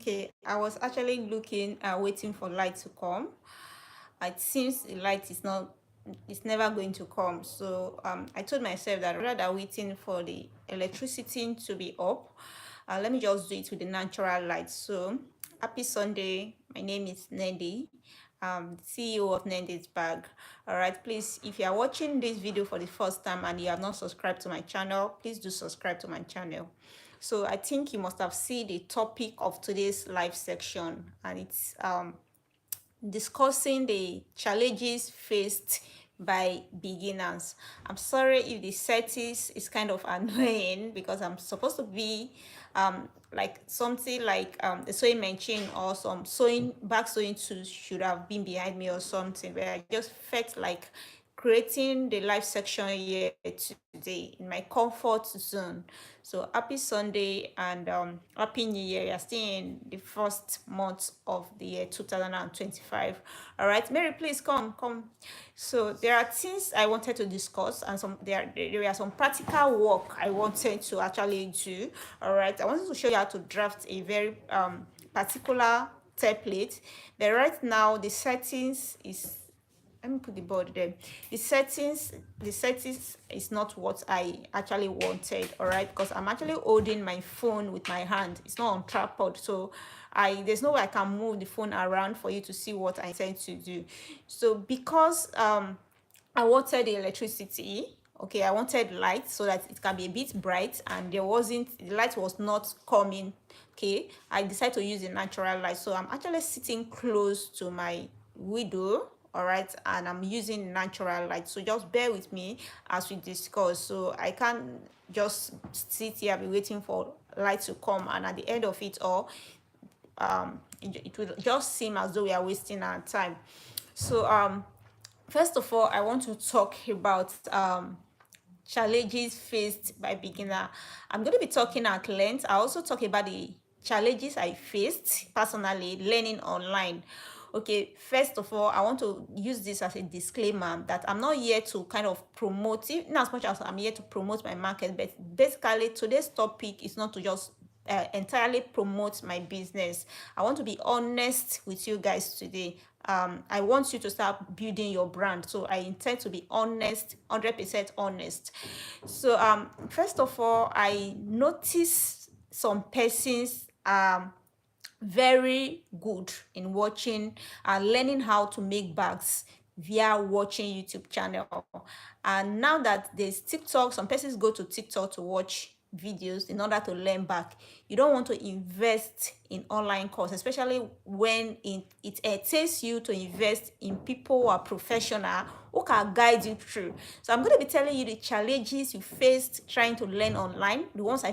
Okay, I was actually looking waiting for light to come. It seems the light is not, it's never going to come. So I told myself that rather than waiting for the electricity to be up, let me just do it with the natural light. So happy Sunday. My name is Nendi, CEO of Nendi's Bag. All right, please, if you are watching this video for the first time and you have not subscribed to my channel, please do subscribe to my channel. So I think you must have seen the topic of today's live section, and it's discussing the challenges faced by beginners. I'm sorry if the settings is kind of annoying because I'm supposed to be like something like a sewing machine or some sewing back sewing tools should have been behind me or something, where I just felt like creating the live section here today in my comfort zone. So happy Sunday and happy New Year. We are still in the first month of the year 2025. All right, Mary, please come. So there are things I wanted to discuss, and there are some practical work I wanted to actually do. All right, I wanted to show you how to draft a very particular template. But right now the settings is, let me put the board there. The settings is not what I actually wanted. All right, because I'm actually holding my phone with my hand. It's not on tripod, so there's no way I can move the phone around for you to see what I intend to do. So because I wanted the electricity, okay, I wanted light so that it can be a bit bright, and the light was not coming. Okay, I decided to use the natural light. So I'm actually sitting close to my window. All right, and I'm using natural light, so just bear with me as we discuss. So I can't just sit here, be waiting for light to come, and at the end of it all, it will just seem as though we are wasting our time. So first of all, I want to talk about challenges faced by beginner. I'm going to be talking at length. I also talk about the challenges I faced personally learning online. Okay, first of all, I want to use this as a disclaimer that I'm not here to kind of promote it, not as much as I'm here to promote my market, but basically today's topic is not to just entirely promote my business. I want to be honest with you guys today. I want you to start building your brand, so I intend to be honest, 100% honest. So first of all, I noticed some persons very good in watching and learning how to make bags via watching YouTube channel. And now that there's TikTok, some persons go to TikTok to watch videos in order to learn back. You don't want to invest in online course, especially when it takes you to invest in people who are professional, who can guide you through. So I'm going to be telling you the challenges you faced trying to learn online, the ones I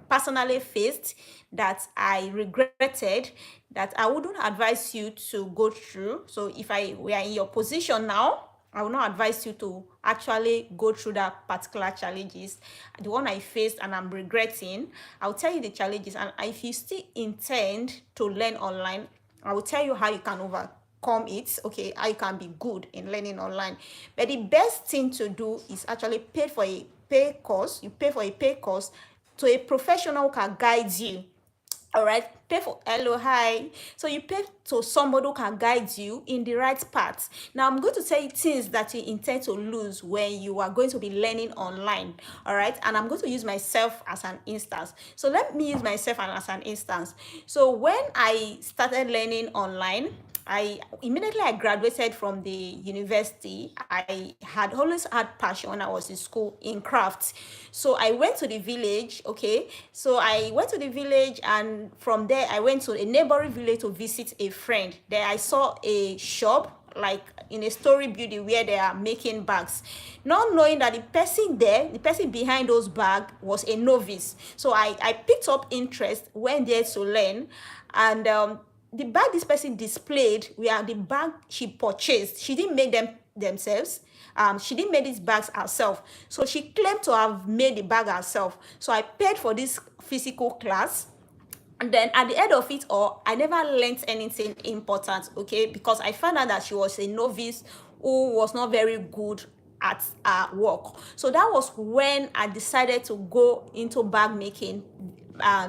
personally faced, that I regretted, that I wouldn't advise you to go through. So if I were in your position now, I will not advise you to actually go through that particular challenges. The one I faced and I'm regretting, I'll tell you the challenges. And if you still intend to learn online, I will tell you how you can overcome it, okay, how you can be good in learning online. But the best thing to do is actually pay for a pay course. You pay for a pay course to a professional who can guide you. All right, pay for, hello, hi. So you pay to somebody who can guide you in the right path. Now I'm going to tell you things that you intend to lose when you are going to be learning online. All right, and I'm going to use myself as an instance. So let me use myself as an instance. So when I started learning online, I graduated from the university. I had always had passion when I was in school in crafts. So I went to the village, okay? So I went to the village, and from there I went to a neighboring village to visit a friend. There I saw a shop like in a story building where they are making bags, not knowing that the person behind those bags was a novice. So I picked up interest, went there to learn, and the bag this person displayed were the bag she purchased. She didn't make them themselves. She didn't make these bags herself. So she claimed to have made the bag herself. So I paid for this physical class. And then at the end of it all, I never learned anything important, okay? Because I found out that she was a novice who was not very good at work. So that was when I decided to go into bag making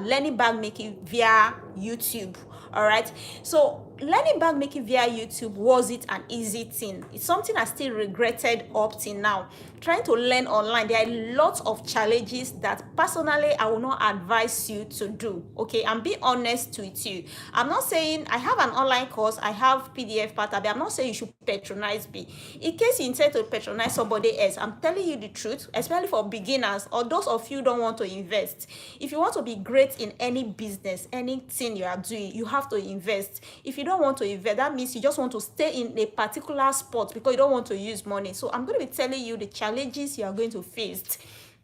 learning bag making via YouTube. All right, so learning bag making via YouTube, was it an easy thing? It's something I still regretted up till now. Trying to learn online, there are lots of challenges that personally I will not advise you to do. Okay, I'm being honest with you. I'm not saying I have an online course, I have PDF part of it. I'm not saying you should patronize me. In case you intend to patronize somebody else, I'm telling you the truth, especially for beginners or those of you who don't want to invest. If you want to be great in any business, anything you are doing, you have to invest. If you don't want to invest, that means you just want to stay in a particular spot because you don't want to use money. So I'm going to be telling you the challenges you are going to face.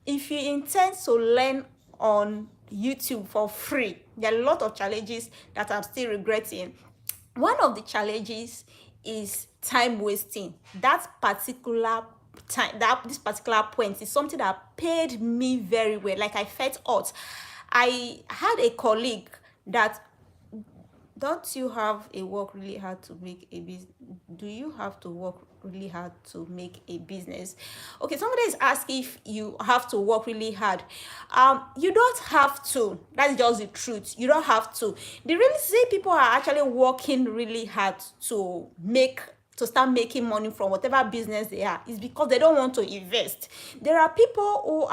If you intend to learn on YouTube for free, there are a lot of challenges that I'm still regretting. One of the challenges is time wasting. That particular time, that this particular point is something that paid me very well. Like, I felt hot. I had a colleague that, don't you have a work really hard to make a business? Do you have to work really hard to make a business? Okay, somebody is asking if you have to work really hard. You don't have to. That's just the truth. You don't have to. The reason people are actually working really hard to start making money from whatever business they are is because they don't want to invest. There are people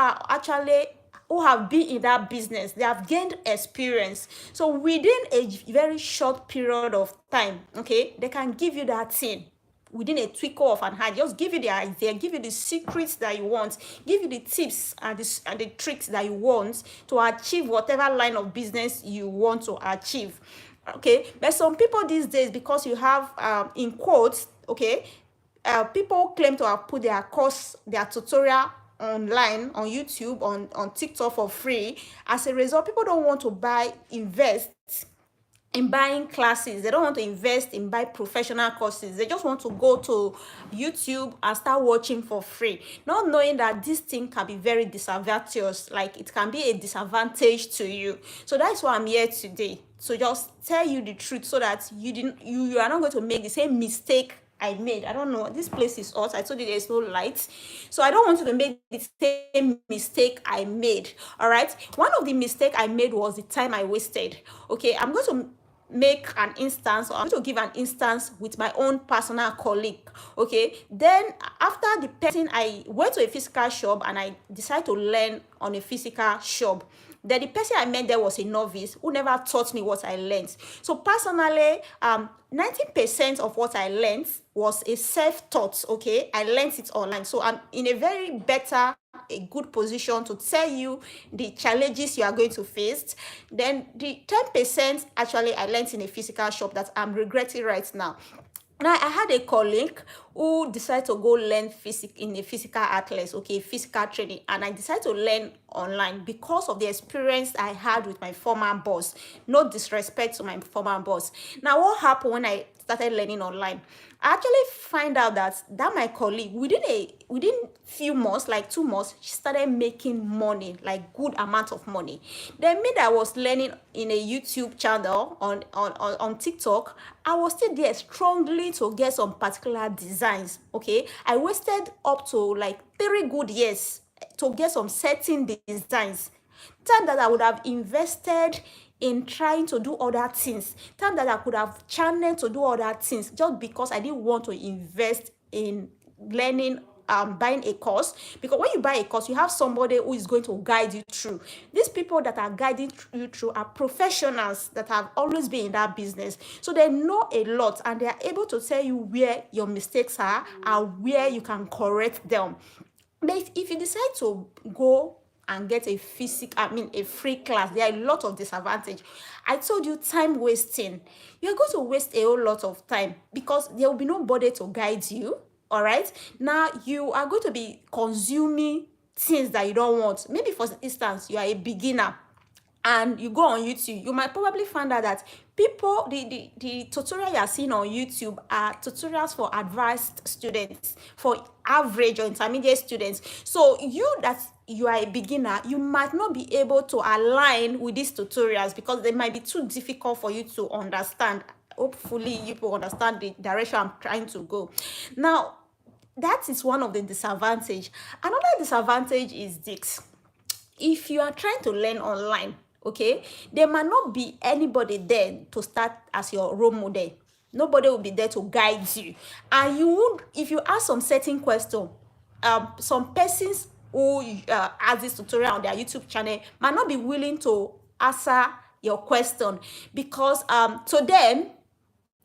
who have been in that business, they have gained experience. So within a very short period of time, okay, they can give you that thing within a twinkle of an eye. Just give you the idea, give you the secrets that you want, give you the tips and the tricks that you want to achieve whatever line of business you want to achieve. Okay, but some people these days, because you have in quotes, okay, people claim to have put their course, their tutorial online on YouTube, on TikTok for free. As a result, people don't want to invest in buying classes. They don't want to invest in buy professional courses. They just want to go to YouTube and start watching for free, not knowing that this thing can be very disadvantageous. Like, it can be a disadvantage to you. So that's why I'm here today, so just tell you the truth, so that you are not going to make the same mistake I made. I don't know. This place is hot. I told you there's no light. So I don't want you to make the same mistake I made. All right. One of the mistake I made was the time I wasted. Okay. I'm going to make an instance, or I'm going to give an instance with my own personal colleague. Okay. Then after the person, I went to a physical shop and I decided to learn on a physical shop. Then the person I met there was a novice who never taught me what I learned. So personally, 90% of what I learned was a self-taught. Okay, I learned it online. So I'm in a very better, a good position to tell you the challenges you are going to face. Then the 10% actually I learned in a physical shop that I'm regretting right now. Now, I had a colleague who decided to go learn in a physical athlete, okay, physical training, and I decided to learn online because of the experience I had with my former boss. No disrespect to my former boss. Now, what happened when I started learning online? I actually find out that my colleague, within few months, like 2 months, she started making money, like good amount of money. Then me, that I was learning in a YouTube channel on TikTok, I was still there strongly to get some particular designs. Okay, I wasted up to like 3 good years to get some certain designs. Time that I would have invested in trying to do other things, time that I could have channeled to do other things, just because I didn't want to invest in learning, buying a course. Because when you buy a course, you have somebody who is going to guide you through. These people that are guiding you through are professionals that have always been in that business, so they know a lot and they are able to tell you where your mistakes are and where you can correct them. But if you decide to go and get a free class, there are a lot of disadvantage. I told you, time wasting. You're going to waste a whole lot of time because there will be nobody to guide you. All right. Now you are going to be consuming things that you don't want. Maybe, for instance, you are a beginner and you go on YouTube, you might probably find out that the tutorial you are seeing on YouTube are tutorials for advanced students, for average or intermediate students. So you are a beginner, you might not be able to align with these tutorials because they might be too difficult for you to understand. Hopefully you will understand the direction I'm trying to go. Now, that is one of the disadvantage. Another disadvantage is this: if you are trying to learn online, okay? There might not be anybody there to start as your role model. Nobody will be there to guide you. And you would, if you ask some certain question, some persons who has this tutorial on their YouTube channel might not be willing to answer your question, because to them,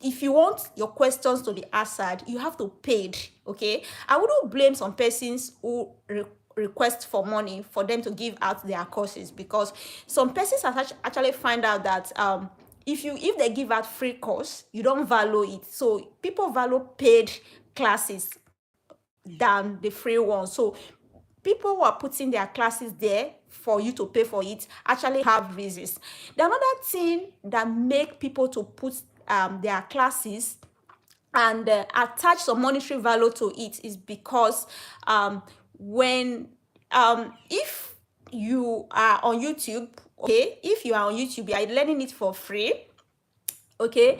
if you want your questions to be answered, you have to pay, okay? I wouldn't blame some persons who request for money for them to give out their courses, because some persons actually find out that if they give out free course, you don't value it. So people value paid classes than the free one. So people who are putting their classes there for you to pay for it actually have reasons. The another thing that make people to put their classes and attach some monetary value to it is because when if you are on YouTube, okay, if you are on YouTube, you are learning it for free, okay,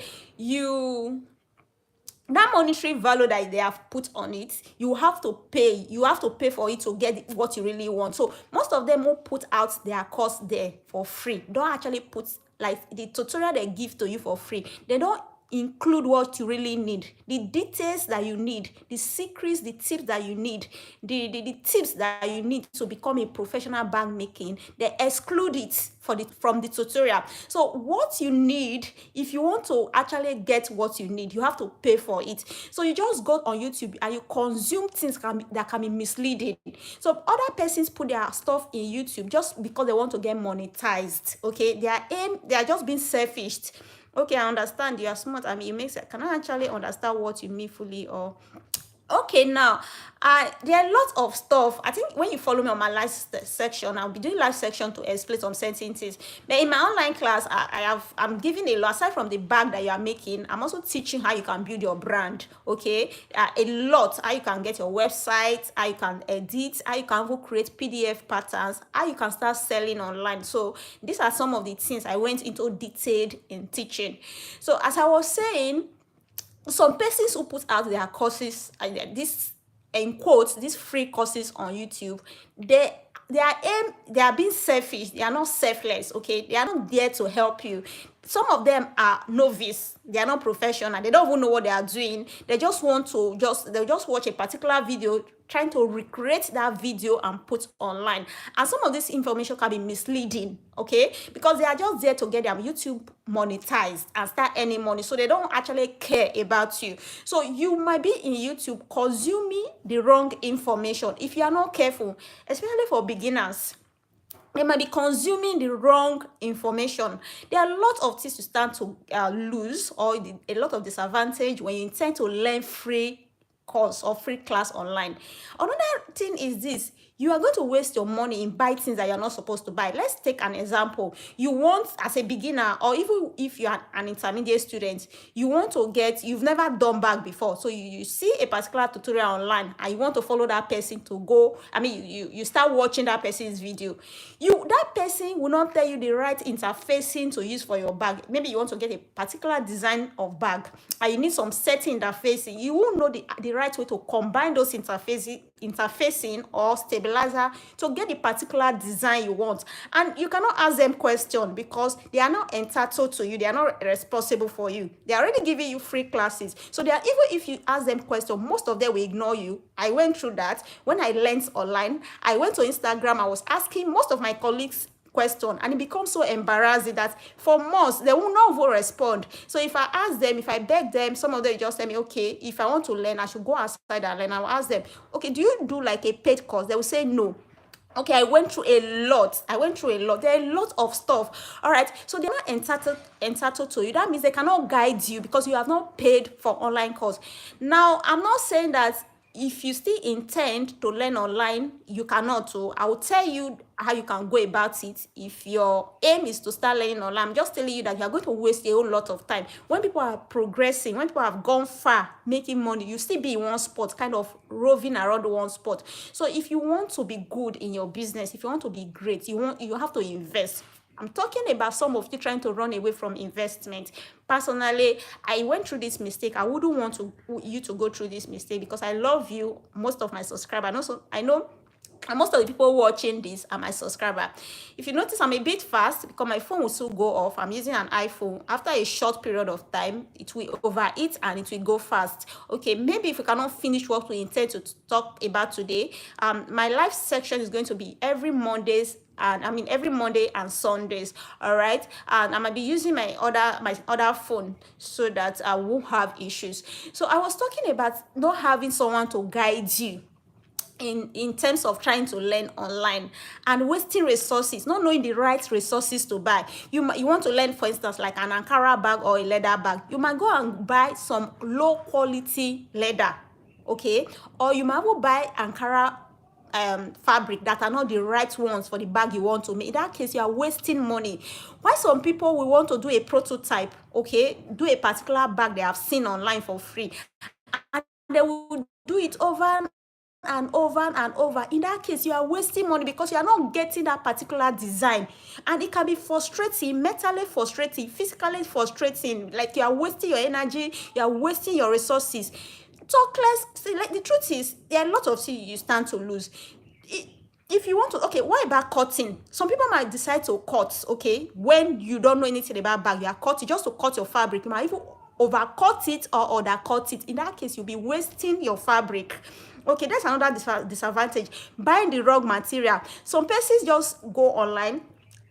that monetary value that they have put on it, you have to pay for it to get what you really want. So most of them will put out their course there for free. Don't actually put, like, the tutorial they give to you for free, they don't include what you really need, the details that you need, the secrets, the tips that you need, the tips that you need to become a professional bag making. They exclude it from the tutorial. So what you need, if you want to actually get what you need, you have to pay for it. So you just go on YouTube and you consume things that can be misleading. So other persons put their stuff in YouTube just because they want to get monetized, okay? They are just being selfish. Okay, I understand, you are smart. I mean, it makes sense. Can I actually understand what you mean fully? Or okay, now there are lots of stuff. I think when you follow me on my live section, I'll be doing live section to explain some certain things. But in my online class, I'm giving a lot. Aside from the bag that you are making, I'm also teaching how you can build your brand. Okay, a lot. How you can get your website, how you can edit, how you can even create PDF patterns, how you can start selling online. So these are some of the things I went into detailed in teaching. So as I was saying, some persons who put out their courses, this in quotes, these free courses on YouTube, they are being selfish. They are not selfless, okay? They are not there to help you. Some of them are novice, they are not professional, they don't even know what they are doing. They just want to they'll just watch a particular video, trying to recreate that video and put online. And some of this information can be misleading, okay, because they are just there to get their YouTube monetized and start earning money. So they don't actually care about you. So you might be in YouTube consuming the wrong information if you are not careful, especially for beginners. They might be consuming the wrong information. There are a lot of things to stand to lose, or a lot of disadvantage when you intend to learn free course or free class online. Another thing is this: you are going to waste your money in buy things that you're not supposed to buy. Let's take an example. You want, as a beginner, or even if you are an intermediate student, you've never done bag before. So you see a particular tutorial online and you want to follow that person to go. I mean, you start watching that person's video. That person will not tell you the right interfacing to use for your bag. Maybe you want to get a particular design of bag and you need some certain interfacing. You won't know the right way to combine those interfacing or stabilizer to get the particular design you want. And you cannot ask them questions because they are not entitled to you. They are not responsible for you. They are already giving you free classes. So even if you ask them questions, most of them will ignore you. I went through that when I learned online. I went to Instagram. I was asking most of my colleagues question, and it becomes so embarrassing that for months they will not even respond. So if I ask them, if I beg them, some of them just tell me, okay, if I want to learn, I should go outside and learn. I'll ask them, okay, do you do like a paid course? They will say no. Okay, I went through a lot. There are a lot of stuff. All right, so they're not entitled to you. That means they cannot guide you because you have not paid for online course. Now, I'm not saying that if you still intend to learn online, you cannot. So I will tell you how you can go about it. If your aim is to start learning online, I'm just telling you that you are going to waste a whole lot of time. When people are progressing, when people have gone far making money, you still be in one spot, kind of roving around one spot. So if you want to be good in your business, if you want to be great, you have to invest. I'm talking about some of you trying to run away from investment. Personally, I went through this mistake. I wouldn't want you to go through this mistake because I love you, most of my subscribers. And also, I know And most of the people watching this are my subscriber. If you notice, I'm a bit fast because my phone will still go off. I'm using an iPhone. After a short period of time, it will overheat and it will go fast. Okay, maybe if we cannot finish what we intend to talk about today, my live section is going to be every Mondays, and every Monday and Sundays. All right, and I might be using my other phone so that I won't have issues. So I was talking about not having someone to guide you in terms of trying to learn online, and wasting resources, not knowing the right resources to buy. You want to learn, for instance, like an Ankara bag or a leather bag. You might go and buy some low quality leather, okay, or you might go buy Ankara fabric that are not the right ones for the bag you want to make. In that case, you are wasting money. Why some people will want to do a prototype, okay, do a particular bag they have seen online for free, and they will do it over and over and over. In that case, you are wasting money because you are not getting that particular design, and it can be frustrating, mentally frustrating, physically frustrating. Like, you are wasting your energy, you are wasting your resources. Talk less. See, like, the truth is, there are a lot of things you stand to lose. If you want to, okay, what about cutting? Some people might decide to cut, okay, when you don't know anything about bag. You are cutting just to cut your fabric. You might even overcut it or undercut it. In that case, you'll be wasting your fabric. Okay, that's another disadvantage. Buying the wrong material. Some persons just go online,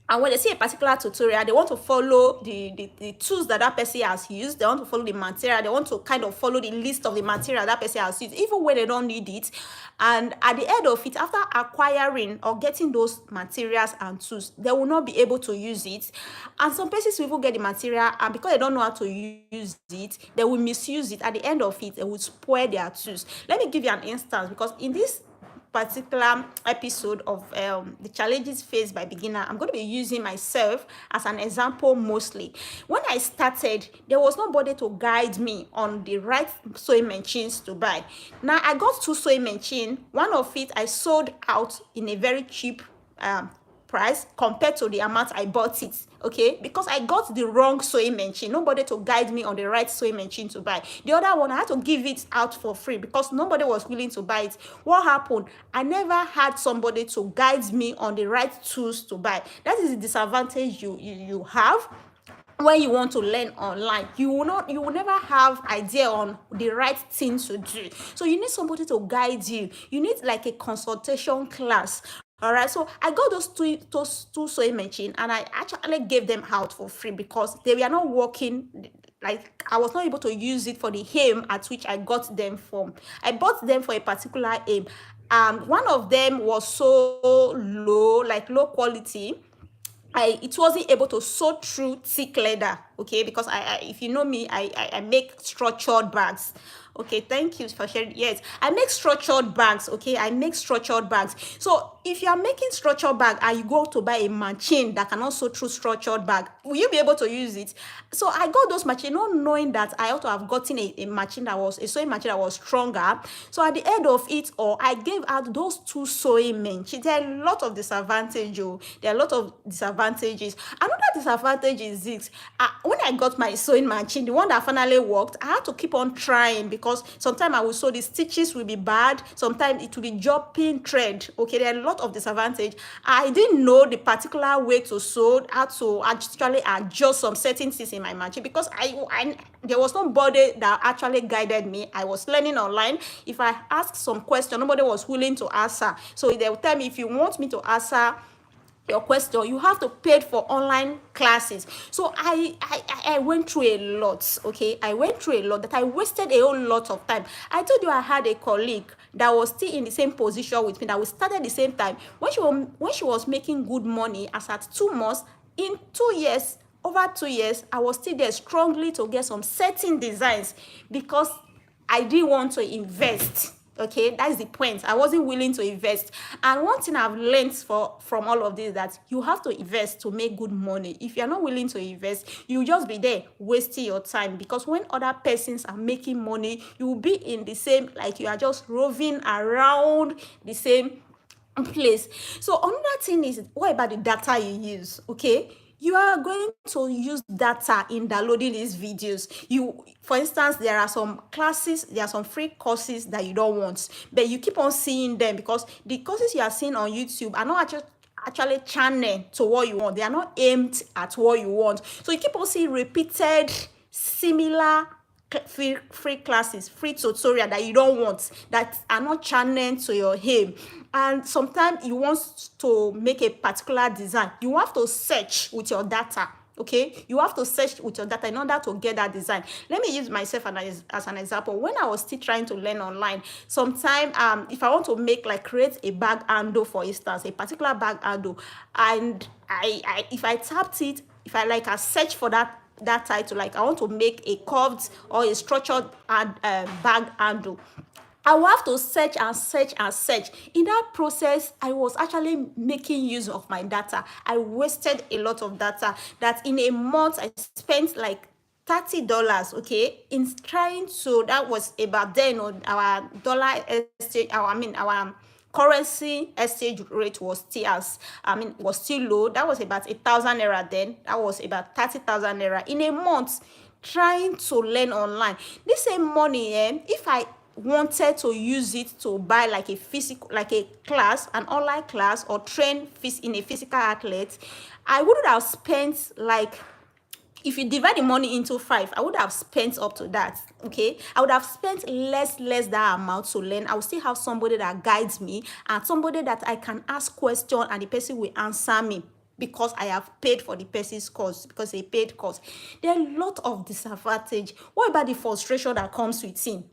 and when they see a particular tutorial, they want to follow the tools that person has used. They want to follow the material. They want to kind of follow the list of the material that person has used, even when they don't need it. And at the end of it, after acquiring or getting those materials and tools, they will not be able to use it. And some persons will even get the material, and because they don't know how to use it, they will misuse it. At the end of it, they will spoil their tools. Let me give you an instance, because in this particular episode of the challenges faced by beginner, I'm going to be using myself as an example mostly. When I started, there was nobody to guide me on the right sewing machines to buy. Now, I got 2 sewing machines. One of it I sold out in a very cheap price compared to the amount I bought it, okay, because I got the wrong sewing machine. Nobody to guide me on the right sewing machine to buy. The other one, I had to give it out for free because nobody was willing to buy it. What happened? I never had somebody to guide me on the right tools to buy. That is the disadvantage you have when you want to learn online. You will never have idea on the right thing to do. So you need somebody to guide you. You need like a consultation class. All right, so I got those two sewing machine, and I actually gave them out for free because they were not working. Like, I was not able to use it for the aim at which I got them from. I bought them for a particular aim, and one of them was so low, like low quality. It wasn't able to sew through thick leather, okay, because I if you know me, I make structured bags. Okay, thank you for sharing. Yes, I make structured bags. Okay, I make structured bags. So if you are making structured bag and you go to buy a machine that can also through structured bag, will you be able to use it? So I got those machine, not knowing that I ought to have gotten a machine that was a sewing machine that was stronger. So at the end of it, or I gave out those 2 sewing machines. There are a lot of disadvantages. There are a lot of disadvantages. Another disadvantage is this: when I got my sewing machine, the one that finally worked, I had to keep on trying because sometimes I will sew, the stitches will be bad, sometimes it will be jumping thread. Okay, there are a lot of disadvantage. I didn't know the particular way to sew, how to actually adjust some certain things in my machine, because I there was nobody that actually guided me. I was learning online. If I asked some question, nobody was willing to answer. So they will tell me, if you want me to answer your question, you have to pay for online classes. So I went through a lot. Okay, I went through a lot that I wasted a whole lot of time. I told you I had a colleague that was still in the same position with me, that we started the same time. When she was making good money, as at 2 months, in 2 years, over 2 years, I was still there strongly to get some certain designs because I didn't want to invest. Okay, that's the point. I wasn't willing to invest. And one thing I've learned from all of this, that you have to invest to make good money. If you're not willing to invest, you'll just be there wasting your time, because when other persons are making money, you will be in the same, like you are just roving around the same place. So another thing is, what about the data you use? Okay, you are going to use data in downloading these videos. You, for instance, there are some classes, there are some free courses that you don't want, but you keep on seeing them because the courses you are seeing on YouTube are not actually channel to what you want. They are not aimed at what you want. So you keep on seeing repeated similar free classes, free tutorial that you don't want, that are not channeled to your aim. And sometimes you want to make a particular design, you have to search with your data. Okay, you have to search with your data in order to get that design. Let me use myself as an example. When I was still trying to learn online, sometime if I want to make, like, create a bag handle, for instance, a particular bag handle, and I if I tapped it, if I, like, I search for that title, like I want to make a curved or a structured bag handle, I will have to search and search and search. In that process, I was actually making use of my data. I wasted a lot of data. That in a month, I spent like $30, okay, in trying to, that was about then, our dollar exchange, our currency exchange rate was still was still low. That was about 1,000 naira then. That was about 30,000 naira in a month, trying to learn online. This same money, if I wanted to use it to buy like a physical, like a class, an online class, or train in a physical athlete, I wouldn't have spent, like, if you divide the money into 5, I would have spent up to that. Okay, I would have spent less that amount to learn. I will still have somebody that guides me, and somebody that I can ask question and the person will answer me, because I have paid for the person's course, because they paid course. There are a lot of disadvantage. What about the frustration that comes with it?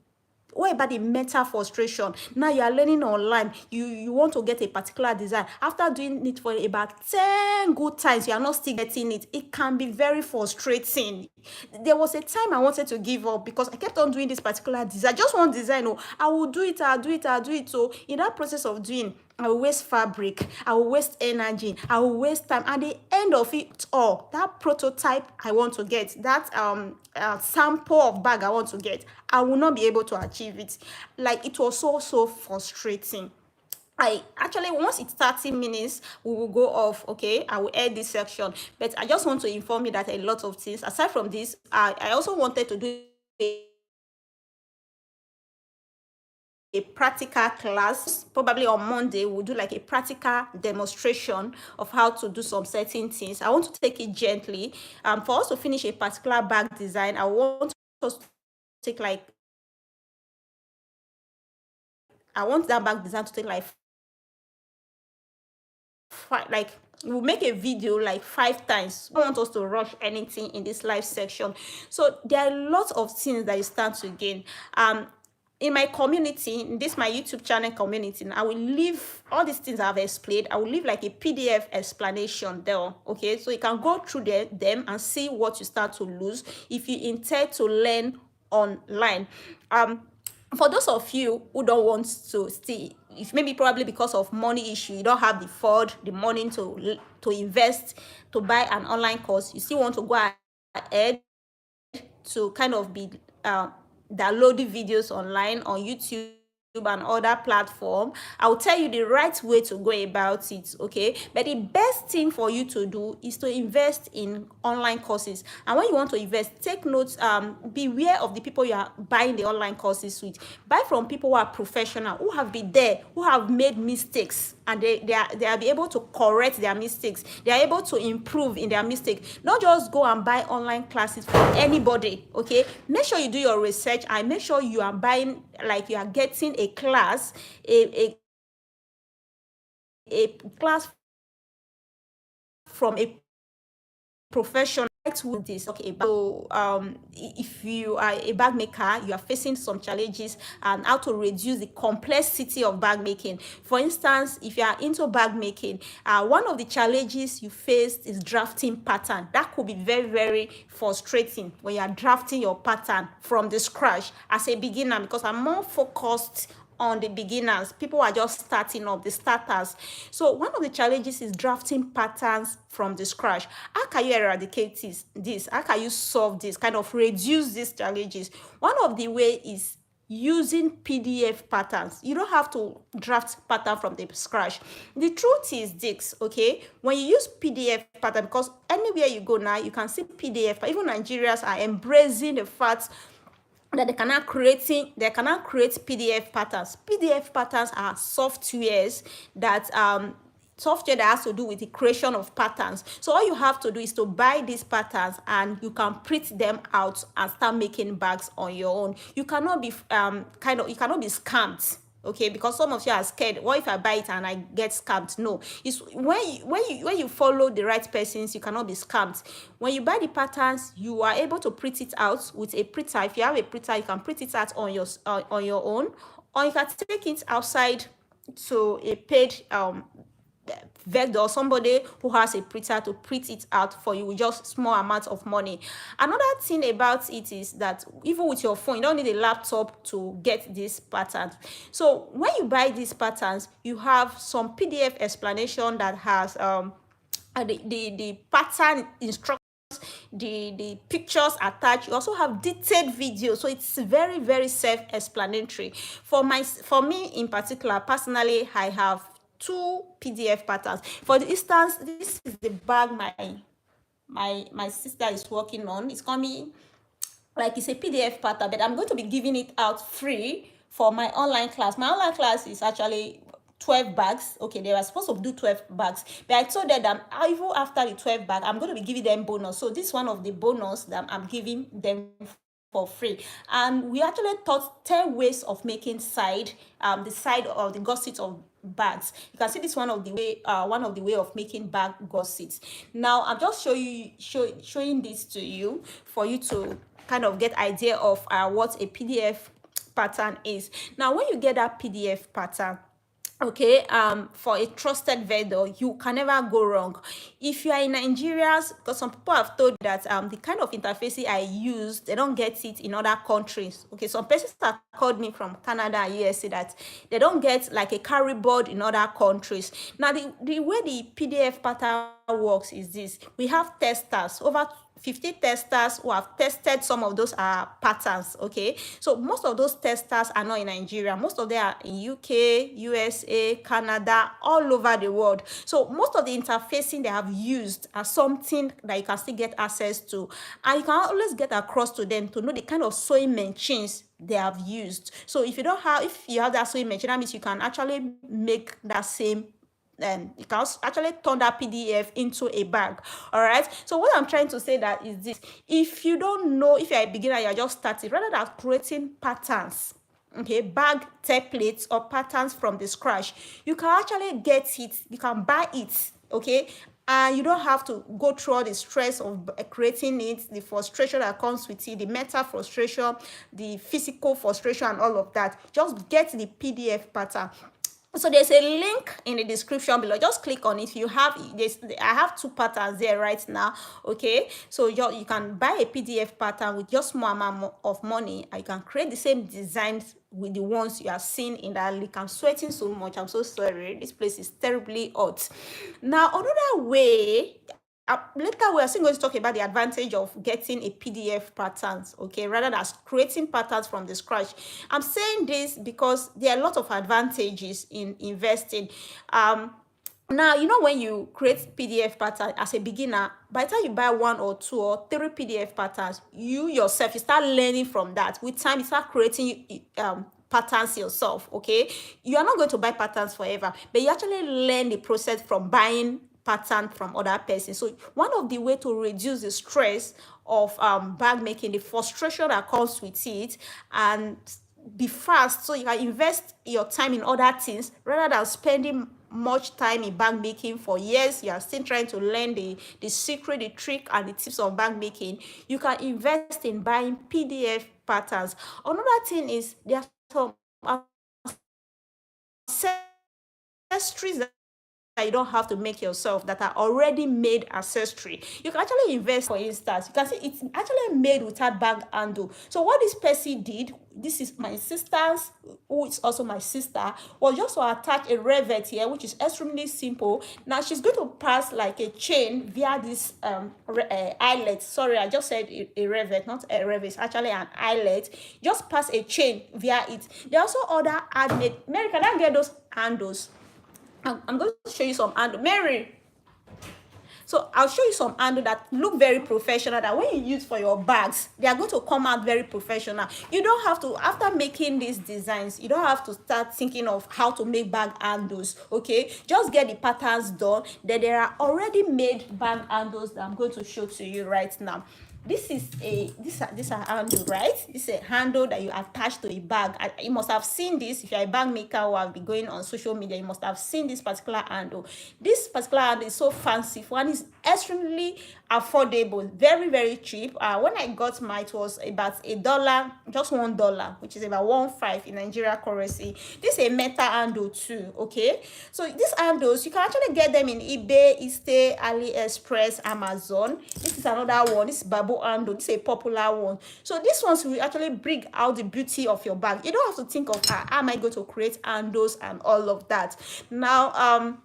What about the mental frustration? Now you are learning online, you want to get a particular design. After doing it for about 10 good times, you are not still getting it. It can be very frustrating. There was a time I wanted to give up because I kept on doing this particular design, just one design. Oh, I will do it, I'll do it, I'll do it. So in that process of doing, I will waste fabric, I will waste energy, I will waste time. At the end of it all, that prototype I want to get, that sample of bag I want to get, I will not be able to achieve it. Like, it was so frustrating. I actually, once it's 30 minutes, we will go off. Okay, I will end this section, but I just want to inform you that a lot of things aside from this, I also wanted to do a practical class. Probably on Monday we'll do like a practical demonstration of how to do some certain things. I want to take it gently. For us to finish a particular bag design, I want us to take like, I want that bag design to take like like, we'll make a video like 5 times. I don't want us to rush anything in this live section. So there are lots of things that you start to gain. In my community, in this my YouTube channel community, I will leave all these things I've explained. I will leave like a PDF explanation there. Okay, so you can go through them and see what you start to lose if you intend to learn online. For those of you who don't want to stay, if maybe probably because of money issue, you don't have the money to invest to buy an online course, you still want to go ahead to kind of be downloading videos online on YouTube and other platform, I'll tell you the right way to go about it. Okay, but the best thing for you to do is to invest in online courses. And when you want to invest, take notes. Beware of the people you are buying the online courses with. Buy from people who are professional, who have been there, who have made mistakes, and they are be able to correct their mistakes. They are able to improve in their mistake. Don't just go and buy online classes from anybody. Okay, make sure you do your research and make sure you are buying, like, you are getting a class, a class from a professional with this. Okay, so if you are a bag maker, you are facing some challenges and how to reduce the complexity of bag making. For instance, if you are into bag making, one of the challenges you face is drafting pattern. That could be very frustrating when you are drafting your pattern from the scratch as a beginner, because I'm more focused on the beginners. People are just starting up, the starters. So one of the challenges is drafting patterns from the scratch. How can you eradicate this? How can you solve this, kind of reduce these challenges? One of the way is using PDF patterns. You don't have to draft pattern from the scratch. The truth is this, okay? When you use PDF pattern, because anywhere you go now, you can see PDF. Even Nigerians are embracing the fact that they cannot create PDF patterns. PDF patterns are software that has to do with the creation of patterns. So all you have to do is to buy these patterns and you can print them out and start making bags on your own. You cannot be you cannot be scammed. Okay, because some of you are scared. What if I buy it and I get scammed? No, it's when you follow the right persons, you cannot be scammed. When you buy the patterns, you are able to print it out with a printer. If you have a printer, you can print it out on your own, or you can take it outside to a paid vendor or somebody who has a printer to print it out for you with just small amount of money. Another thing about it is that even with your phone, you don't need a laptop to get these patterns. So when you buy these patterns, you have some PDF explanation that has the pattern instructions, the pictures attached. You also have detailed videos, so it's very, very self-explanatory. For me in particular, personally, I have two PDF patterns. For the instance, this is the bag my sister is working on. It's coming like it's a PDF pattern, but I'm going to be giving it out free for my online class. My online class is actually 12 bags. Okay, they were supposed to do 12 bags, but I told them that even after the 12 bag, I'm going to be giving them bonus. So this is one of the bonus that I'm giving them for free. And we actually taught 10 ways of making the side of the gussets of bags. You can see this one of the way of making bag gussets. Now I'm just showing this to you for you to kind of get idea of what a PDF pattern is. Now when you get that PDF pattern, okay, for a trusted vendor, you can never go wrong. If you are in Nigeria, because some people have told that the kind of interface I use, they don't get it in other countries. Okay, some persons have called me from Canada and USA that they don't get like a carry board in other countries. Now the way the PDF pattern works is this: we have testers, over 50 testers who have tested some of those patterns. Okay, so most of those testers are not in Nigeria. Most of them are in UK, USA, Canada, all over the world. So most of the interfacing they have used are something that you can still get access to, and you can always get across to them to know the kind of sewing machines they have used. So if you have that sewing machine, that means you can actually make that same you can actually turn that PDF into a bag. All right. So what I'm trying to say that is this: if you don't know, if you're a beginner, you're just starting, rather than creating patterns, okay, bag templates or patterns from the scratch, you can actually get it. You can buy it. Okay. And you don't have to go through all the stress of creating it, the frustration that comes with it, the mental frustration, the physical frustration, and all of that. Just get the PDF pattern. So there's a link in the description below. Just click on it. You have this. I have two patterns there right now. Okay, so you can buy a PDF pattern with just small amount of money. I can create the same designs with the ones you are seeing in that link. I'm sweating so much. I'm so sorry. This place is terribly hot. Now another way. Later, we are still going to talk about the advantage of getting a PDF patterns, okay, rather than creating patterns from the scratch. I'm saying this because there are a lot of advantages in investing. Now, when you create PDF pattern as a beginner, by the time you buy one or two or three PDF patterns, you yourself, you start learning from that. With time, you start creating patterns yourself, okay? You are not going to buy patterns forever, but you actually learn the process from buying pattern from other persons. So one of the way to reduce the stress of bag making, the frustration that comes with it, and be fast, so you can invest your time in other things rather than spending much time in bag making for years. You are still trying to learn the secret, the trick, and the tips of bag making. You can invest in buying PDF patterns. Another thing is there are some accessories that you don't have to make yourself, that are already made accessory. You can actually invest. For instance, you can see it's actually made without bag handle. So what this person did, this is my sister's, who is also my sister, was just to attach a rivet here, which is extremely simple. Now she's going to pass like a chain via this eyelet. Sorry, I just said a rivet, not a rivet. It's actually an eyelet. Just pass a chain via it. There are also other handmade. Mary, can I get those handles? I'm going to show you some handle. Mary. So I'll show you some handle that look very professional, that when you use for your bags, they are going to come out very professional. You don't have to, after making these designs, you don't have to start thinking of how to make bag handles, okay? Just get the patterns done. Then there are already made bag handles that I'm going to show to you right now. This is a handle, right? This is a handle that you attach to a bag. You must have seen this. If you're a bag maker or have been going on social media, you must have seen this particular handle. This particular handle is so fancy. One is extremely affordable, very, very cheap. When I got mine, it was about $1, just $1, which is about 1.5 in Nigeria currency. This is a metal handle too, okay? So these handles, you can actually get them in eBay, Eastay, AliExpress, Amazon. This is another one. This is bamboo handle. This is a popular one. So these ones will actually bring out the beauty of your bag. You don't have to think of how am I going to create handles and all of that. Now,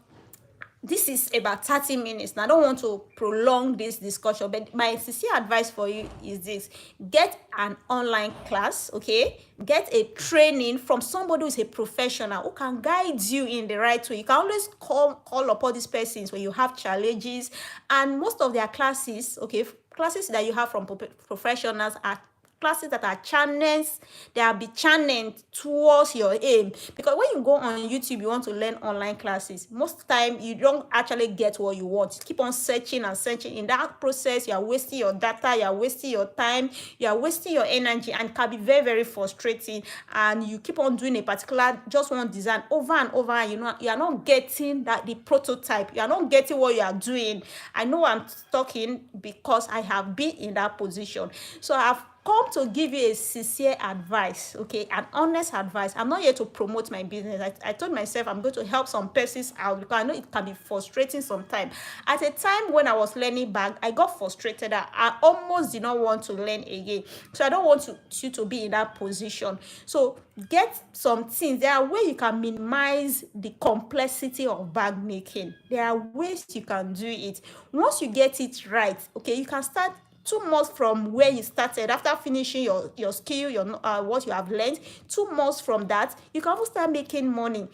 this is about 30 minutes. Now, I don't want to prolong this discussion, but my sincere advice for you is this: get an online class, okay? Get a training from somebody who is a professional, who can guide you in the right way. You can always call upon these persons when you have challenges, and most of their classes, okay, classes that you have from professionals are classes that are channels, they are be channeled towards your aim. Because when you go on YouTube, you want to learn online classes, most time you don't actually get what you want. You keep on searching and searching. In that process, you are wasting your data, you are wasting your time, you are wasting your energy, and it can be very, very frustrating. And you keep on doing a particular just one design over and over, and you are not getting that the prototype, you are not getting what you are doing. I know I'm talking because I have been in that position. So I've come to give you a sincere advice, okay, an honest advice. I'm not here to promote my business. I told myself I'm going to help some persons out because I know it can be frustrating sometimes. At a time when I was learning bag, I got frustrated. I almost did not want to learn again. So I don't want you to be in that position. So get some things. There are ways you can minimize the complexity of bag making. There are ways you can do it. Once you get it right, okay, you can start 2 months from where you started. After finishing your skill, your what you have learned, 2 months from that, you can also start making money.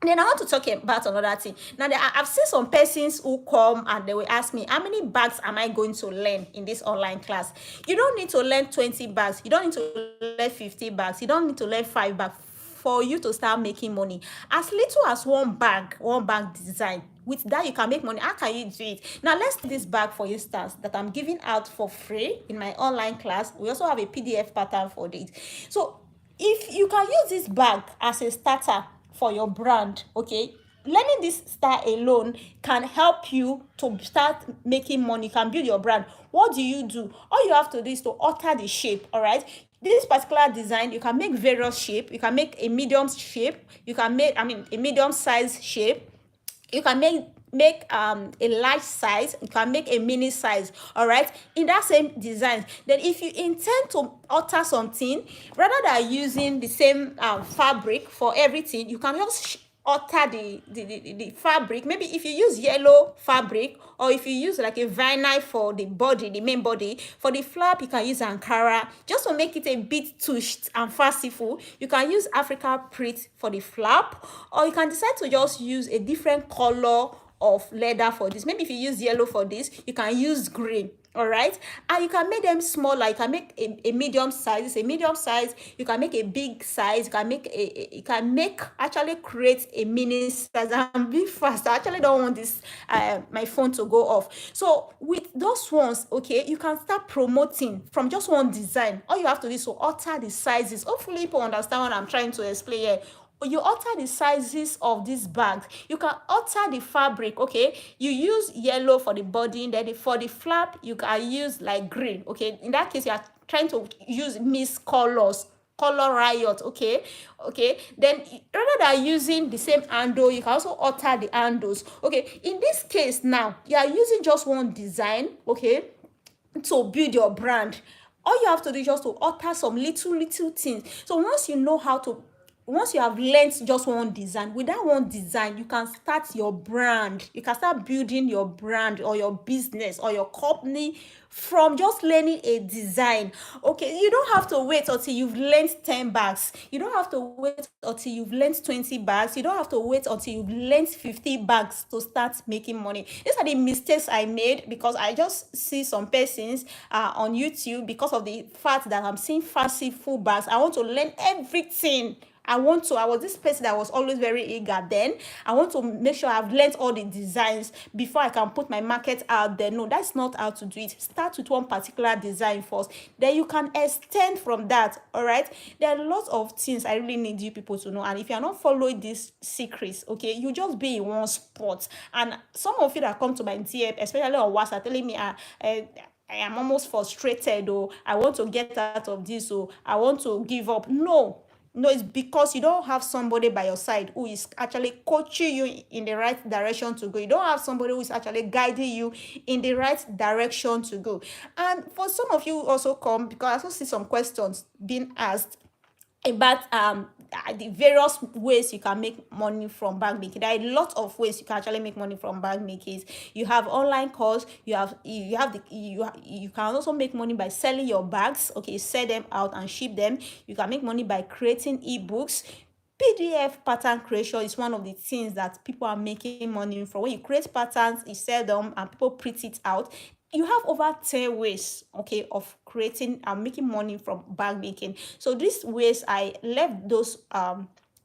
Then I want to talk about another thing. Now, I've seen some persons who come and they will ask me, how many bags am I going to learn in this online class? You don't need to learn 20 bags. You don't need to learn 50 bags. You don't need to learn 5 bags for you to start making money. As little as one bag design. With that, you can make money. How can you do it? Now, let's take this bag, for instance, that I'm giving out for free in my online class. We also have a PDF pattern for it. So, if you can use this bag as a starter for your brand, okay, learning this style alone can help you to start making money. You can build your brand. What do? All you have to do is to alter the shape, all right? This particular design, you can make various shape. You can make a medium shape. You can make, a medium size shape. You can make a large size. You can make a mini size, all right, in that same design. Then if you intend to alter something, rather than using the same fabric for everything, you can just alter the fabric. Maybe if you use yellow fabric, or if you use like a vinyl for the body, the main body, for the flap you can use Ankara, just to make it a bit tushed and fanciful. You can use Africa print for the flap, or you can decide to just use a different color of leather for this. Maybe if you use yellow for this, you can use green, all right? And you can make them smaller. You can make a medium size. It's a medium size. You can make a big size. You can actually create a mini size. And be fast. I actually don't want this my phone to go off. So with those ones, okay, you can start promoting from just one design. All you have to do is to alter the sizes. Hopefully people understand what I'm trying to explain here. You alter the sizes of these bags. You can alter the fabric, okay? You use yellow for the body, then for the flap, you can use like green, okay? In that case, you are trying to use mixed colors, color riot. Okay, then rather than using the same handle, you can also alter the handles. Okay, in this case now you are using just one design, okay, to build your brand. All you have to do is just to alter some little things. So once you have learned just one design, with that one design you can start your brand, you can start building your brand or your business or your company from just learning a design. Okay, you don't have to wait until you've learned 10 bags, you don't have to wait until you've learned 20 bags, you don't have to wait until you've learned 50 bags to start making money. These are the mistakes I made, because I just see some persons on YouTube. Because of the fact that I'm seeing fancy full bags, I want to learn everything. I was this person that was always very eager then. I want to make sure I've learned all the designs before I can put my market out there. No, that's not how to do it. Start with one particular design first. Then you can extend from that. All right. There are lots of things I really need you people to know. And if you're not following these secrets, okay, you just be in one spot. And some of you that come to my DM, especially on WhatsApp, telling me, I am almost frustrated, or I want to get out of this, or I want to give up. No, it's because you don't have somebody by your side who is actually coaching you in the right direction to go. You don't have somebody who is actually guiding you in the right direction to go. And for some of you also come, because I also see some questions being asked about the various ways you can make money from bag making. There are a lot of ways you can actually make money from bag making. You have online course, you can also make money by selling your bags. Okay, sell them out and ship them. You can make money by creating ebooks. PDF pattern creation is one of the things that people are making money from. When you create patterns, you sell them and people print it out. You have over 10 ways, okay, of creating and making money from bag making. So these ways, I left those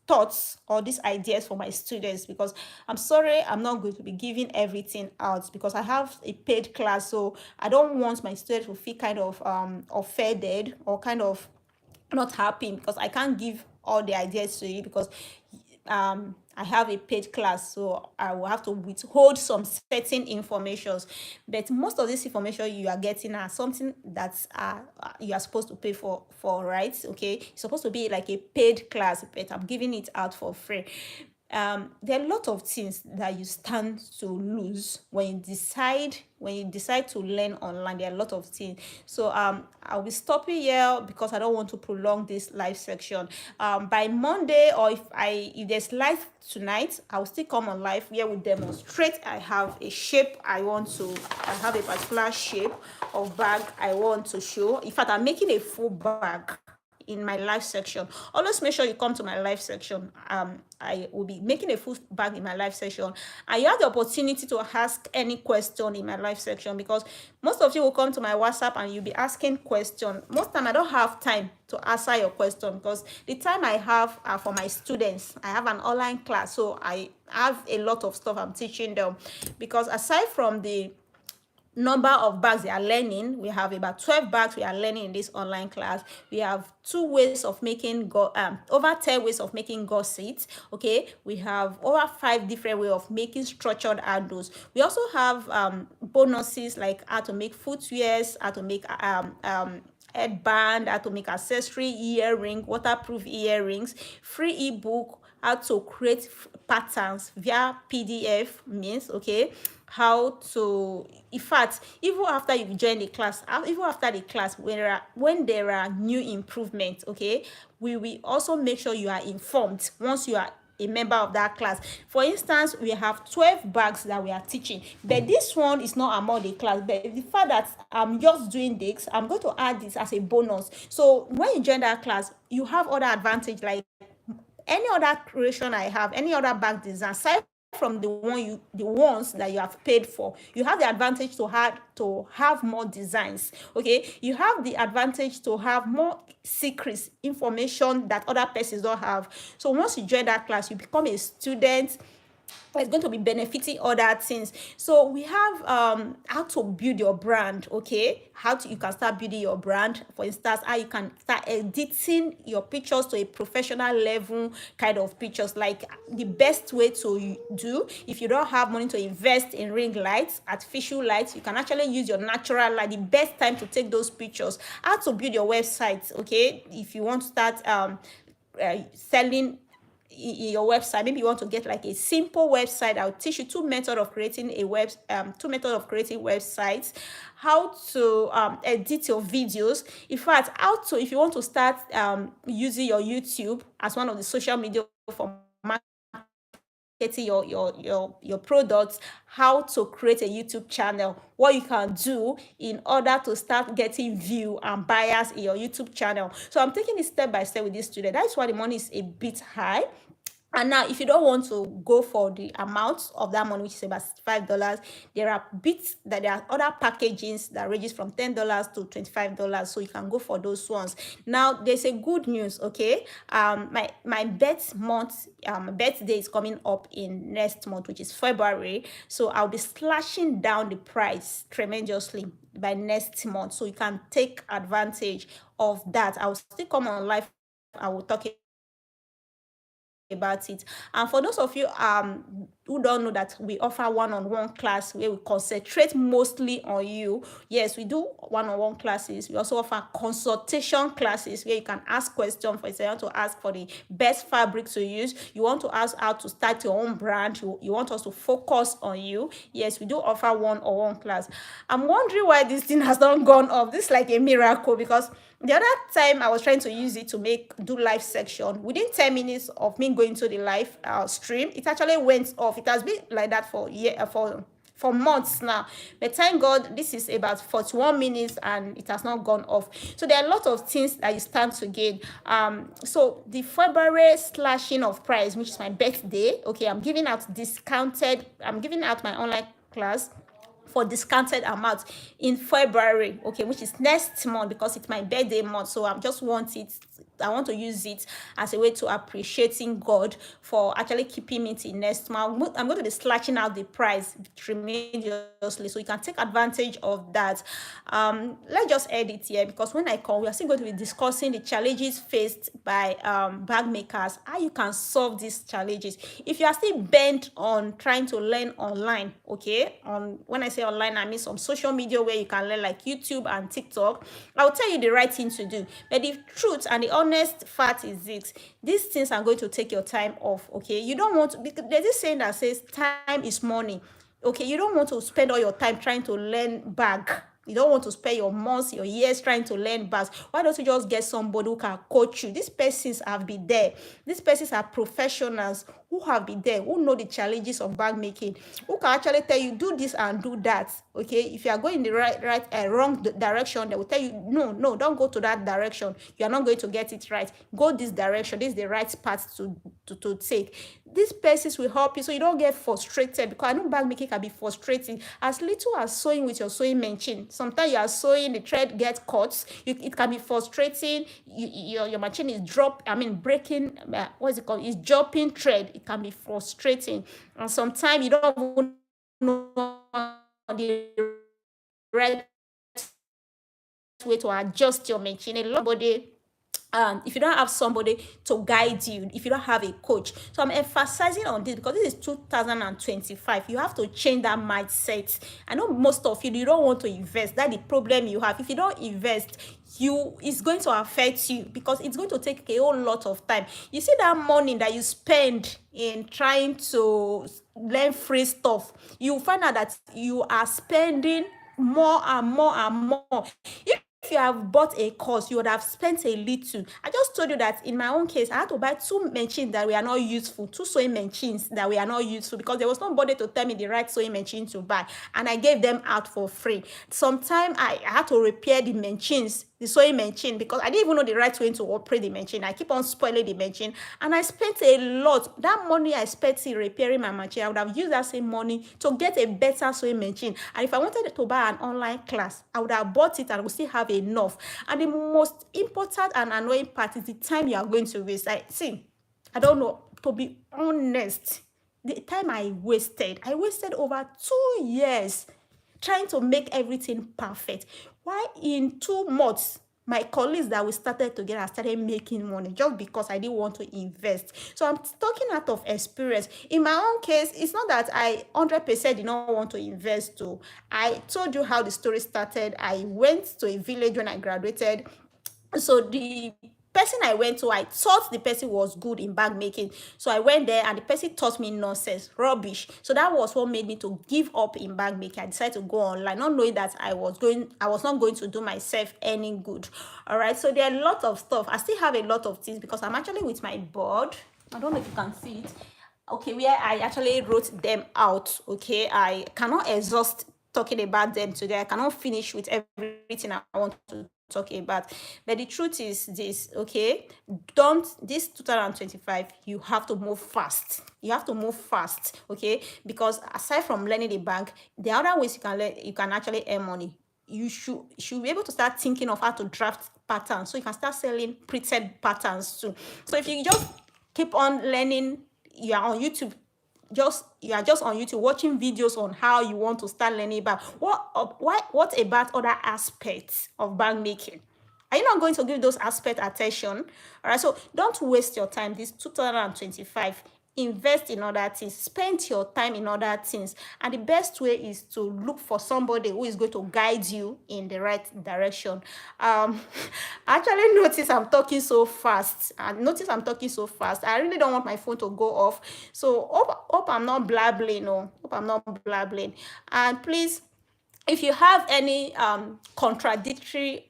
thoughts or these ideas for my students, because I'm sorry, I'm not going to be giving everything out, because I have a paid class. So I don't want my students to feel kind of offended or kind of not happy, because I can't give all the ideas to you, because I have a paid class, so I will have to withhold some certain informations. But most of this information you are getting are something that you are supposed to pay for, right? Okay, it's supposed to be like a paid class, but I'm giving it out for free. There are a lot of things that you stand to lose when you decide to learn online. There are a lot of things. So I'll be stopping here, because I don't want to prolong this live section. By Monday, or if there's live tonight, I'll still come on live where we demonstrate. I have a particular shape of bag I want to show. In fact, I'm making a full bag in my live section. Always make sure you come to my live section. I will be making a full bag in my live section, and you have the opportunity to ask any question in my live section, because most of you will come to my WhatsApp and you'll be asking questions. Most time I don't have time to answer your question, because the time I have for my students, I have an online class, so I have a lot of stuff I'm teaching them. Because aside from the number of bags they are learning, we have about 12 bags we are learning in this online class. We have over 10 ways of making gussets. Okay, we have over 5 different ways of making structured handles. We also have bonuses like how to make footwears, how to make headband, how to make accessory earring, waterproof earrings, free ebook, how to create patterns via PDF means, okay, how to, in fact, even after you've joined the class, even after the class, when there are new improvements, okay, we will also make sure you are informed once you are a member of that class. For instance, we have 12 bags that we are teaching, but this one is not among the class. But the fact that I'm just doing this, I'm going to add this as a bonus. So when you join that class, you have other advantage, like any other creation I have, any other bag design, aside from the ones that you have paid for, you have the advantage to have more designs. Okay, you have the advantage to have more secrets, information that other persons don't have. So once you join that class, you become a student it's going to be benefiting other things. So we have how to build your brand. Okay, how to, you can start building your brand. For instance, how you can start editing your pictures to a professional level kind of pictures. Like the best way to do, if you don't have money to invest in ring lights, artificial lights, you can actually use your natural light. The best time to take those pictures. How to build your website. Okay, if you want to start selling your website, maybe you want to get like a simple website. I'll teach you two methods of creating a two methods of creating websites, how to edit your videos. In fact, how to, if you want to start using your YouTube as one of the social media for marketing your products, how to create a YouTube channel, what you can do in order to start getting view and buyers in your YouTube channel. So I'm taking it step by step with this student. That's why the money is a bit high. And now, if you don't want to go for the amount of that money, which is about $5, there are bits that there are other packagings that ranges from $10 to $25. So you can go for those ones. Now, there's a good news, okay? My birthday is coming up in next month, which is February. So I'll be slashing down the price tremendously by next month. So you can take advantage of that. I'll still come on live. I will talk about it. And for those of you who don't know that we offer one-on-one class where we concentrate mostly on you. Yes, we do one-on-one classes. We also offer consultation classes where you can ask questions. For example, to ask for the best fabric to use. You want to ask how to start your own brand. You want us to focus on you. Yes, we do offer one-on-one class. I'm wondering why this thing has not gone up. This is like a miracle, because the other time I was trying to use it to do live section. Within 10 minutes of me going to the live stream, it actually went off. It has been like that for months now. But thank God, this is about 41 minutes and it has not gone off. So there are a lot of things that you stand to gain. So the February slashing of price, which is my birthday. Okay, I'm giving out my online class for discounted amount in February, okay, which is next month, because it's my birthday month. So I want to use it as a way to appreciating God for actually keeping me till next month. I'm going to be slashing out the price tremendously, so you can take advantage of that. Let's just end it here, because when I come, we are still going to be discussing the challenges faced by bag makers, how you can solve these challenges. If you are still bent on trying to learn online, okay, when I say online, I mean some social media where you can learn, like YouTube and TikTok, I'll tell you the right thing to do. But the truth and the honest fact is this: these things are going to take your time off, okay? You don't want to, because there's this saying that says time is money. Okay, you don't want to spend all your time trying to learn bag. You don't want to spend your months, your years trying to learn bags. Why don't you just get somebody who can coach you? These persons have been there. These persons are professionals who have been there, who know the challenges of bag making, who can actually tell you, do this and do that. Okay, if you are going in the wrong direction, they will tell you, no, don't go to that direction. You are not going to get it right. Go this direction. This is the right path to take. These persons will help you so you don't get frustrated, because I know bag making can be frustrating. As little as sewing with your sewing machine, sometimes you are sewing, the thread gets caught. It can be frustrating. Your machine is breaking, what is it called? It's dropping thread. It can be frustrating. And sometimes you don't even know the right way to adjust your machine. If you don't have somebody to guide you, if you don't have a coach. So I'm emphasizing on this because this is 2025. You have to change that mindset. I know most of you don't want to invest. That's the problem you have. If you don't invest, it's going to affect you, because it's going to take a whole lot of time. You see that money that you spend in trying to learn free stuff, you find out that you are spending more and more and more. If you have bought a course, you would have spent a little. I just told you that in my own case, I had to buy two machines that were not useful, two sewing machines that were not useful, because there was nobody to tell me the right sewing machine to buy, and I gave them out for free. Sometimes I had to repair the sewing machine, because I didn't even know the right way to operate the machine. I keep on spoiling the machine, and I spent a lot. That money I spent in repairing my machine, I would have used that same money to get a better sewing machine. And if I wanted to buy an online class, I would have bought it and would still have enough. And the most important and annoying part is the time you are going to waste. I don't know, to be honest, the time I wasted over 2 years trying to make everything perfect. Why in 2 months, my colleagues that we started together started making money just because I didn't want to invest. So I'm talking out of experience. In my own case, it's not that I 100% did not want to invest. Too. I told you how the story started. I went to a village when I graduated. So the person I went to, I thought the person was good in bag making. So I went there and the person taught me nonsense, rubbish. So that was what made me to give up in bag making. I decided to go online, not knowing that I was not going to do myself any good. All right. So there are a lot of stuff. I still have a lot of things because I'm actually with my board. I don't know if you can see it. Okay, where I actually wrote them out. Okay, I cannot exhaust talking about them today. I cannot finish with everything I want to talk about. But the truth is this, okay? Don't this 2025, you have to move fast. You have to move fast, okay? Because aside from learning the bank, the other ways you can actually earn money. You should be able to start thinking of how to draft patterns so you can start selling printed patterns too. So if you just keep on learning, you are on YouTube, just on YouTube watching videos on how you want to start learning about what about other aspects of bag making. Are you not going to give those aspects attention? All right, so don't waste your time this 2025. Invest in other things, spend your time in other things, and the best way is to look for somebody who is going to guide you in the right direction. I actually notice I'm talking so fast. I really don't want my phone to go off, so hope I'm not blabbling. No, hope I'm not blabbling. And please, if you have any contradictory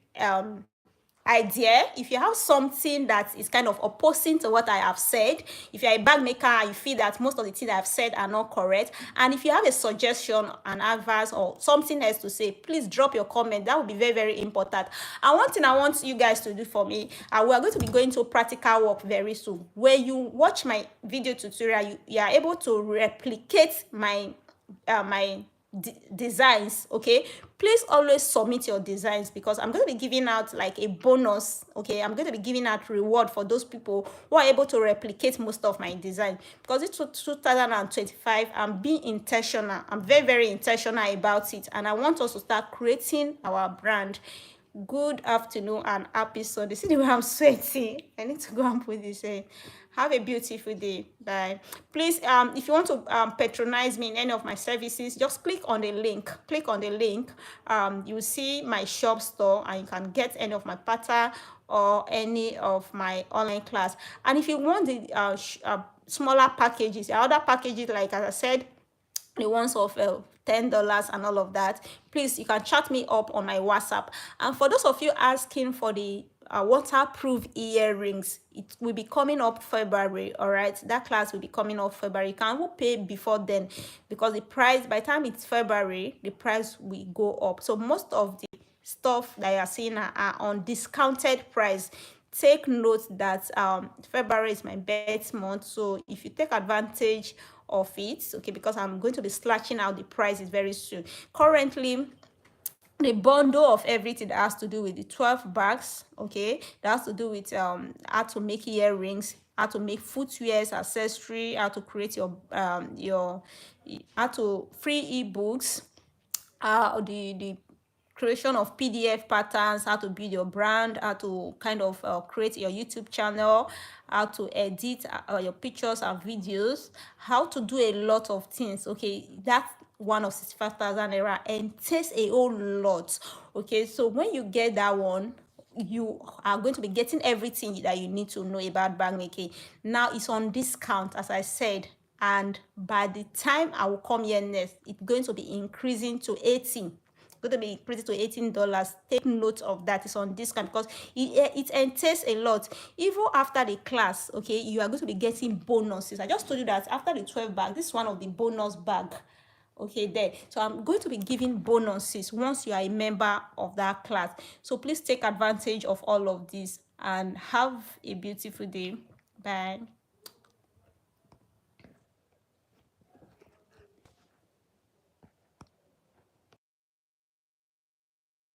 idea, if you have something that is kind of opposing to what I have said, if you're a bag maker and you feel that most of the things I've said are not correct, and if you have a suggestion, an advice, or something else to say, please drop your comment. That would be very, very important. And one thing I want you guys to do for me, we are going to be going to practical work very soon, where you watch my video tutorial, you are able to replicate my designs. Okay, please always submit your designs, because I'm going to be giving out like a bonus. Okay, I'm going to be giving out reward for those people who are able to replicate most of my design, because it's 2025. I'm being intentional. I'm very, very intentional about it, and I want us to start creating our brand. Good afternoon and happy Sunday. See the way I'm sweating. I need to go and put this in. Have a beautiful day. Bye. Please, if you want to patronize me in any of my services, just click on the link. Click on the link. You will see my shop store, and you can get any of my pattern or any of my online class. And if you want the smaller packages, the other packages, like as I said, the ones of $10 and all of that, please, you can chat me up on my WhatsApp. And for those of you asking for the waterproof earrings, it will be coming up February. All right, that class will be coming up February. You can pay before then, because the price, by the time it's February, the price will go up. So most of the stuff that you are seeing are on discounted price. Take note that February is my best month, so if you take advantage of it, okay, because I'm going to be slashing out the prices very soon. Currently, the bundle of everything that has to do with the 12 bags, okay, that has to do with how to make earrings, how to make footwears, accessory, how to create your how to free ebooks, the creation of PDF patterns, how to build your brand, how to kind of create your YouTube channel, how to edit your pictures and videos, how to do a lot of things. Okay, that's one of 65,000 naira, and takes a whole lot. Okay, so when you get that one, you are going to be getting everything that you need to know about bag making. Now it's on discount, as I said, and by the time I will come here next, it's going to be increasing to 18, going to be increased to $18. Take note of that. It's on discount because it entails a lot. Even after the class, okay, you are going to be getting bonuses. I just told you that after the 12 bag, this is one of the bonus bag. Okay, there. So I'm going to be giving bonuses once you are a member of that class. So please take advantage of all of this and have a beautiful day. Bye.